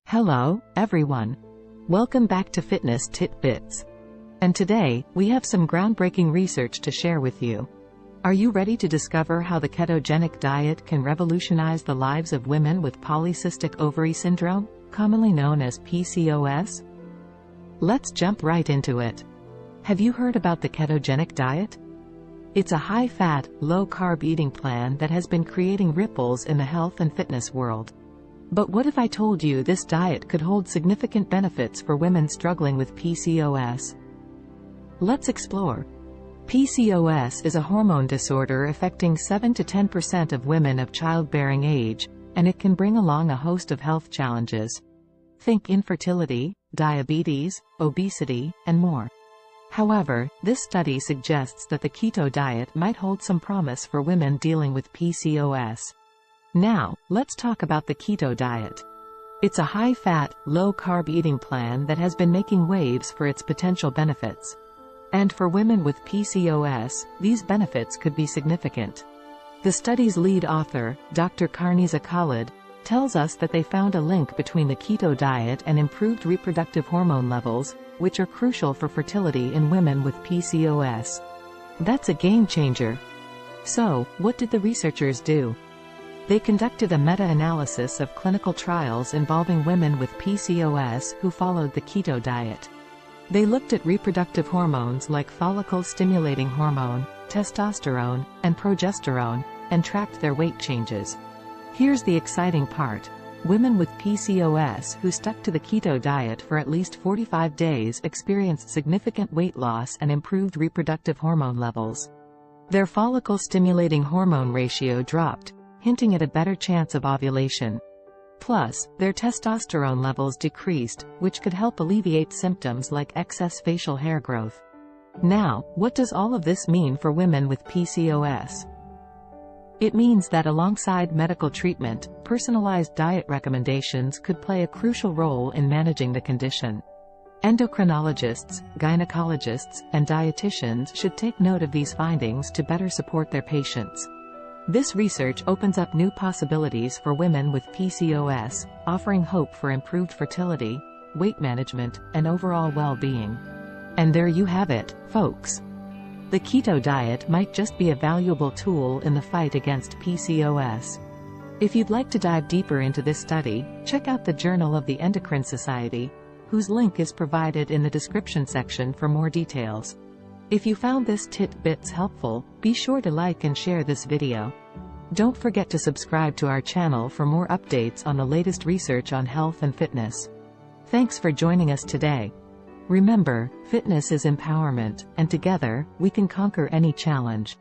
Hello, everyone. Welcome back to Fitness TitBitz. And today, we have some groundbreaking research to share with you. Are you ready to discover how the ketogenic diet can revolutionize the lives of women with Polycystic Ovary Syndrome, commonly known as PCOS? Let's jump right into it. Have you heard about the ketogenic diet? It's a high-fat, low-carb eating plan that has been creating ripples in the health and fitness world. But what if I told you this diet could hold significant benefits for women struggling with PCOS? Let's explore. PCOS is a hormone disorder affecting 7 to 10% of women of childbearing age, and it can bring along a host of health challenges. Think infertility, diabetes, obesity, and more. However, this study suggests that the keto diet might hold some promise for women dealing with PCOS. Now, let's talk about the keto diet. It's a high-fat, low-carb eating plan that has been making waves for its potential benefits. And for women with PCOS, these benefits could be significant. The study's lead author, Dr. Karniza Khalid, tells us that they found a link between the keto diet and improved reproductive hormone levels, which are crucial for fertility in women with PCOS. That's a game changer. So, what did the researchers do? They conducted a meta-analysis of clinical trials involving women with PCOS who followed the keto diet. They looked at reproductive hormones like follicle-stimulating hormone, testosterone, and progesterone, and tracked their weight changes. Here's the exciting part. Women with PCOS who stuck to the keto diet for at least 45 days experienced significant weight loss and improved reproductive hormone levels. Their follicle-stimulating hormone ratio dropped, hinting at a better chance of ovulation. Plus, their testosterone levels decreased, which could help alleviate symptoms like excess facial hair growth. Now, what does all of this mean for women with PCOS? It means that alongside medical treatment, personalized diet recommendations could play a crucial role in managing the condition. Endocrinologists, gynecologists, and dietitians should take note of these findings to better support their patients. This research opens up new possibilities for women with PCOS, offering hope for improved fertility, weight management, and overall well-being. And there you have it, folks. The keto diet might just be a valuable tool in the fight against PCOS. If you'd like to dive deeper into this study, check out the Journal of the Endocrine Society, whose link is provided in the description section for more details. If you found this TitBitz helpful, be sure to like and share this video. Don't forget to subscribe to our channel for more updates on the latest research on health and fitness. Thanks for joining us today. Remember, fitness is empowerment, and together, we can conquer any challenge.